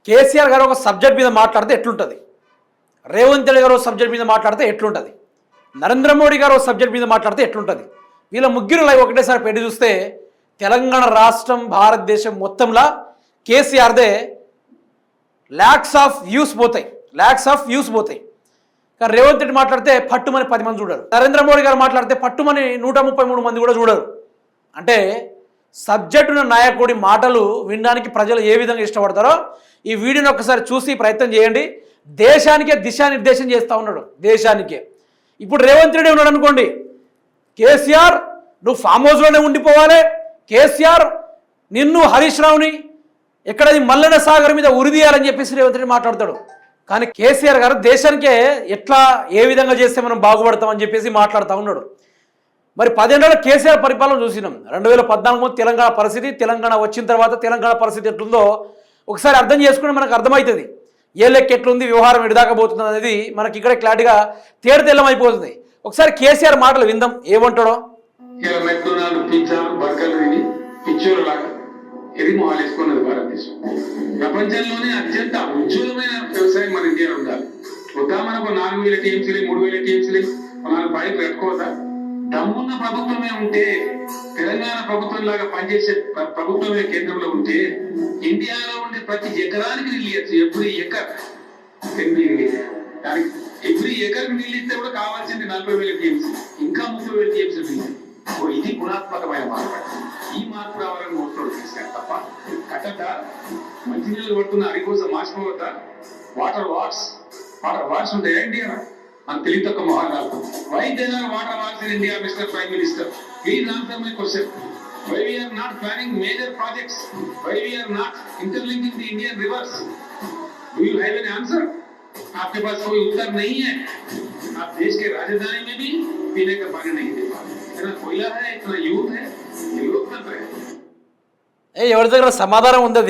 కేసీఆర్ గారు ఒక సబ్జెక్ట్ మీద మాట్లాడితే ఎట్లుంటుంది, రేవంత్ రెడ్డి గారు సబ్జెక్ట్ మీద మాట్లాడితే ఎట్లుంటుంది, నరేంద్ర మోడీ గారు సబ్జెక్ట్ మీద మాట్లాడితే ఎట్లుంటుంది, వీళ్ళ ముగ్గురు లైవ్ ఒకటేసారి పెట్టి చూస్తే తెలంగాణ రాష్ట్రం భారతదేశం మొత్తంలో కేసీఆర్దే ల్యాక్స్ ఆఫ్ వ్యూస్ పోతాయి. కానీ రేవంత్ రెడ్డి మాట్లాడితే పట్టుమని 10 మంది చూడరు, నరేంద్ర మోడీ గారు మాట్లాడితే పట్టుమని 133 మంది కూడా చూడరు. అంటే సబ్జెక్టున్న నాయకుడి మాటలు వినడానికి ప్రజలు ఏ విధంగా ఇష్టపడతారో ఈ వీడియోని ఒకసారి చూసి ప్రయత్నం చేయండి. దేశానికే దిశానిర్దేశం చేస్తూ ఉన్నాడు, దేశానికే. ఇప్పుడు రేవంత్ రెడ్డి ఉన్నాడు అనుకోండి, కేసీఆర్ నువ్వు ఫామ్ హౌస్లోనే ఉండిపోవాలి, కేసీఆర్ నిన్ను హరీష్ రావుని ఎక్కడది మల్లెన సాగర్ మీద ఉరిదీయాలని చెప్పేసి రేవంత్ రెడ్డి మాట్లాడతాడు. కానీ కేసీఆర్ గారు దేశానికే ఎట్లా ఏ విధంగా చేస్తే మనం బాగుపడతామని చెప్పేసి మాట్లాడుతూ ఉన్నాడు. మరి 10 ఏళ్ళ కేసీఆర్ పరిపాలన చూసినాం. 2014 తెలంగాణ పరిస్థితి, తెలంగాణ వచ్చిన తర్వాత తెలంగాణ పరిస్థితి ఎట్లుందో ఒకసారి అర్థం చేసుకుంటే మనకు అర్థమవుతుంది. ఏ లెక్క ఎట్లుంది, వ్యవహారం ఎడిదాకపోతుంది అనేది మనకి ఇక్కడ క్లారిటీగా తేడతెల్లమైపోతుంది. ఒకసారి కేసీఆర్ మాటలు విందాం, ఏమంటాడో. ఎదిమోహాలేసుకున్నది భారతదేశం. ప్రపంచంలోనే అత్యంత ఉజ్వలమైన వ్యవసాయం మన ఇండియాలో ఉండాలి. మనకు 4,000 టీఎంసీలు 3,000 టీఎంసీలు 4 పాయింట్లు పెట్టుకోవద్దా? దమ్మున్న ప్రభుత్వమే ఉంటే, తెలంగాణ ప్రభుత్వం లాగా పనిచేసే ప్రభుత్వమే కేంద్రంలో ఉంటే ఇండియాలో ఉండే ప్రతి ఎకరానికి నీళ్ళు ఇవ్వచ్చు. ఎవ్రీ ఎకర్ దానికి ఎవ్రీ ఎకర్కి నీళ్ళు ఇస్తే కూడా కావాల్సింది 40,000 టీఎంసీ, ఇంకా 30,000 టీఎంసీ నీళ్ళు. ఇది గుణాత్మకమైన మార్పు. ఈ మార్పు రావాలని మోసోడు తీసుకారు తప్ప కట్టట మంచినీళ్ళు పడుతున్న అరి కోసం మార్చిపోవద్దా? వాటర్ వార్డ్స్ ఉంటాయి ఇండియా. మన తెలివి తక్కువ మహారాలు why there are water wars in India mister prime minister? Please answer my question. Why we are not planning major projects? Why we are not interlinking the Indian rivers? Do you have an answer? आपके पास कोई उत्तर नहीं है. आप देश के राजधानी में भी पीने का पानी नहीं दे पा रहे. इतना कोयला है, इतना यूथ है, ये लोकतंत्र है. ఎవరి దగ్గర సమాధానం ఉందా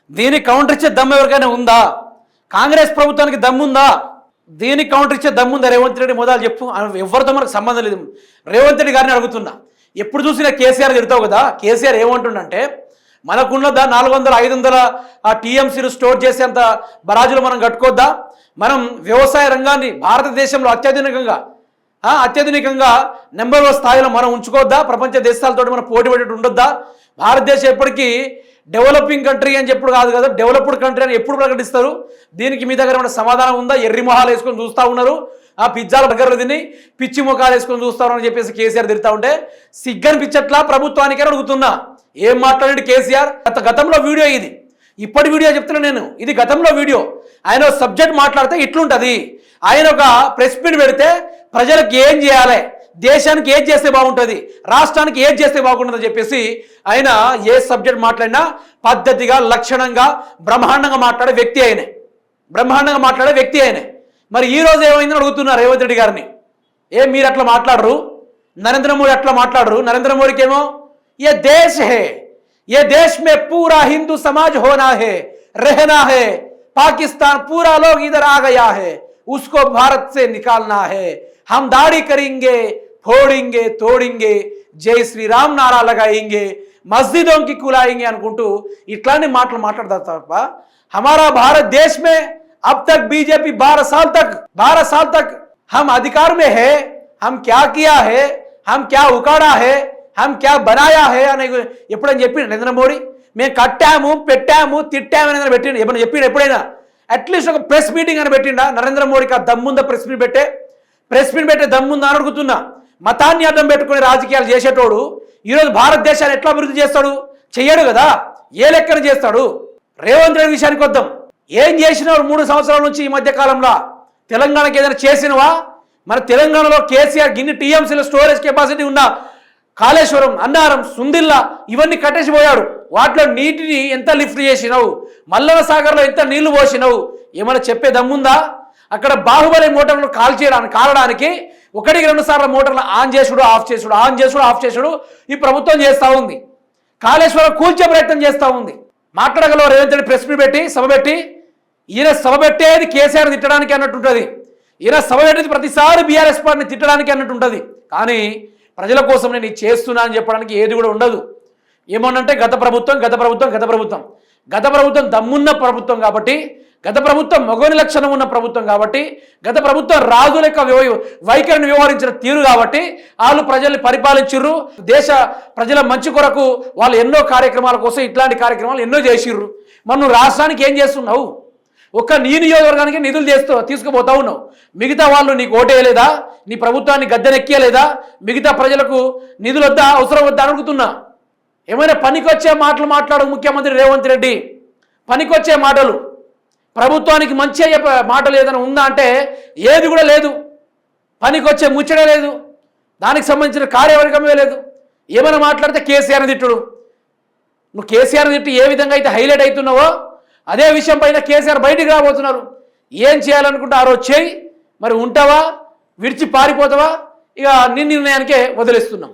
దీనికి కౌంటర్ ఇచ్చే దమ్ము ఎవరికైనా ఉందా? కాంగ్రెస్ ప్రభుత్వానికి దమ్ముందా? దీనికి కౌంటర్ ఇచ్చే దమ్ముందా? రేవంత్ రెడ్డి మొదలు చెప్పు. ఎవరితో మనకు సంబంధం లేదు. రేవంత్ రెడ్డి గారిని అడుగుతున్నా. ఎప్పుడు చూసినా కేసీఆర్ తిడతావు కదా, కేసీఆర్ ఏమంటుండంటే మనకున్నదా 400-500 ఆ టీఎంసీలు స్టోర్ చేసేంత బరాజులు మనం కట్టుకోద్దా? మనం వ్యవసాయ రంగాన్ని భారతదేశంలో అత్యాధునికంగా నెంబర్ 1 స్థాయిలో మనం ఉంచుకోవద్దా? ప్రపంచ దేశాలతో మనం పోటీ పడేట్టు ఉండొద్దా? భారతదేశం ఎప్పటికీ డెవలపింగ్ కంట్రీ అని చెప్పుడు కాదు కదా, డెవలప్డ్ కంట్రీ అని ఎప్పుడు ప్రకటిస్తారు? దీనికి మీ దగ్గర ఏమైనా సమాధానం ఉందా? ఎర్రి మొహాలు వేసుకొని చూస్తూ ఉన్నారు, ఆ పిజ్జాల దగ్గర తిని పిచ్చి ముఖాలు వేసుకొని చూస్తారు అని చెప్పేసి కేసీఆర్ తిరుగుతూ ఉంటే సిగ్గని పిచ్చట్లా ప్రభుత్వానికి అడుగుతున్నా. ఏం మాట్లాడండి కేసీఆర్? గతంలో వీడియో ఇది, ఇప్పటి వీడియో చెప్తున్నా నేను. ఇది గతంలో వీడియో. ఆయన సబ్జెక్ట్ మాట్లాడితే ఇట్లుంటుంది. ఆయన ఒక ప్రెస్ మీట్ పెడితే ప్రజలకు ఏం చేయాలి, దేశానికి ఏం చేస్తే బాగుంటుంది, రాష్ట్రానికి ఏం చేస్తే బాగుంటుందని చెప్పేసి ఆయన ఏ సబ్జెక్ట్ మాట్లాడినా పద్ధతిగా, లక్షణంగా, బ్రహ్మాండంగా మాట్లాడే వ్యక్తి ఆయనే. మరి ఈ రోజు ఏమైందని అడుగుతున్నారు రేవంత్ రెడ్డి గారిని. మీరు అట్లా మాట్లాడరు, నరేంద్ర మోడీ అట్లా మాట్లాడరు. నరేంద్ర మోడీకి ఏమో ये देश है, ये देश में पूरा हिंदू समाज होना है, रहना है, पाकिस्तान पूरा लोग इधर आ गया है, उसको भारत से निकालना है, हम दाढ़ी करेंगे, फोड़ेंगे, तोड़ेंगे, जय श्री राम नारा लगाएंगे, मस्जिदों की कुलाएंगे అనుకుంటూ ఇట్లానే మాట్లాడతారు తప్ప हमारा भारत देश में अब तक बीजेपी 12 साल तक हम अधिकार में है, हम क्या किया है, हम क्या उखाड़ा है, हम क्या बनाया है అని ఎప్పుడైనా చెప్పి నరేంద్ర మోడీ? మేము కట్టాము, పెట్టాము, తిట్టాము అని పెట్టిండు ఏమైనా చెప్పిండు ఎప్పుడైనా? అట్లీస్ట్ ఒక ప్రెస్ మీటింగ్ అని పెట్టిండా? నరేంద్ర మోడీకి ఆ దమ్ముందా? ప్రెస్ మీట్ పెట్టే దమ్ముందా అని అడుగుతున్నా. మతాన్ని అడ్డం పెట్టుకుని రాజకీయాలు చేసేటోడు ఈరోజు భారతదేశాన్ని ఎట్లా అభివృద్ధి చేస్తాడు? చెయ్యడు కదా. ఏ లెక్కన చేస్తాడు? రేవంత్ రెడ్డి విషయానికి వద్దాం. ఏం చేసినావు 3 సంవత్సరాల నుంచి ఈ మధ్య కాలంలో? తెలంగాణకి ఏదైనా చేసినవా? మన తెలంగాణలో కేసీఆర్ గిన్ని టీఎంసీల స్టోరేజ్ కెపాసిటీ ఉన్న కాళేశ్వరం, అన్నారం, సుందిల్లా ఇవన్నీ కట్టేసిపోయాడు. వాటిలో నీటిని ఎంత లిఫ్ట్ చేసినావు? మల్లన సాగర్లో ఎంత నీళ్లు పోసినావు? ఏమైనా చెప్పే దమ్ముందా? అక్కడ బాహుబలి మోటార్లు కాలడానికి 1-2 సార్లు మోటార్లు ఆన్ చేసుడు ఆఫ్ చేసుడు ఈ ప్రభుత్వం చేస్తూ ఉంది. కాళేశ్వరం కూల్చే ప్రయత్నం చేస్తూ ఉంది. మాట్లాడగలవు రేవంత్ రెడ్డి ప్రెస్ మీట్ పెట్టి సభ పెట్టి? ఈయన సభ పెట్టేది కేసీఆర్ తిట్టడానికి అన్నట్టుంటుంది. ఈయన సభ పెట్టేది ప్రతిసారి బీఆర్ఎస్ పార్టీని తిట్టడానికి అన్నట్టుంటుంది. కానీ ప్రజల కోసం నేను చేస్తున్నా అని చెప్పడానికి ఏది కూడా ఉండదు. ఏమనంటే గత ప్రభుత్వం గత ప్రభుత్వం దమ్మున్న ప్రభుత్వం కాబట్టి, గత ప్రభుత్వం మగోని లక్షణం ఉన్న ప్రభుత్వం కాబట్టి, గత ప్రభుత్వం రాజుల యొక్క వైఖరిని వ్యవహరించిన తీరు కాబట్టి వాళ్ళు ప్రజల్ని పరిపాలించిర్రు. దేశ ప్రజల మంచి కొరకు వాళ్ళు ఎన్నో కార్యక్రమాల కోసం ఇట్లాంటి కార్యక్రమాలు ఎన్నో చేసిర్రు. మరి నువ్వు రాష్ట్రానికి ఏం చేస్తున్నావు? ఒక్క నీ నియోజకవర్గానికి నిధులు తీసుకుపోతా ఉన్నావు. మిగతా వాళ్ళు నీకు ఓటేయలేదా? నీ ప్రభుత్వాన్ని గద్దెనెక్కియలేదా? మిగతా ప్రజలకు నిధులు వద్దా, అవసరం వద్దా అని అడుగుతున్నా. ఏమైనా పనికొచ్చే మాటలు మాట్లాడు ముఖ్యమంత్రి రేవంత్ రెడ్డి. పనికొచ్చే మాటలు, ప్రభుత్వానికి మంచి అయ్యే మాటలు ఏదైనా ఉందా అంటే ఏది కూడా లేదు. పనికొచ్చే ముచ్చడే లేదు, దానికి సంబంధించిన కార్యవర్గమే లేదు. ఏమైనా మాట్లాడితే కేసీఆర్ తిట్టుడు. నువ్వు కేసీఆర్ తిట్టి ఏ విధంగా అయితే హైలైట్ అవుతున్నావో అదే విషయం పైన కేసీఆర్ బయటికి రాబోతున్నారు. ఏం చేయాలనుకుంటే ఆ రోజు చేయి. మరి ఉంటావా, విడిచి పారిపోతావా? ఇక నీ నిర్ణయానికే వదిలేస్తున్నాం.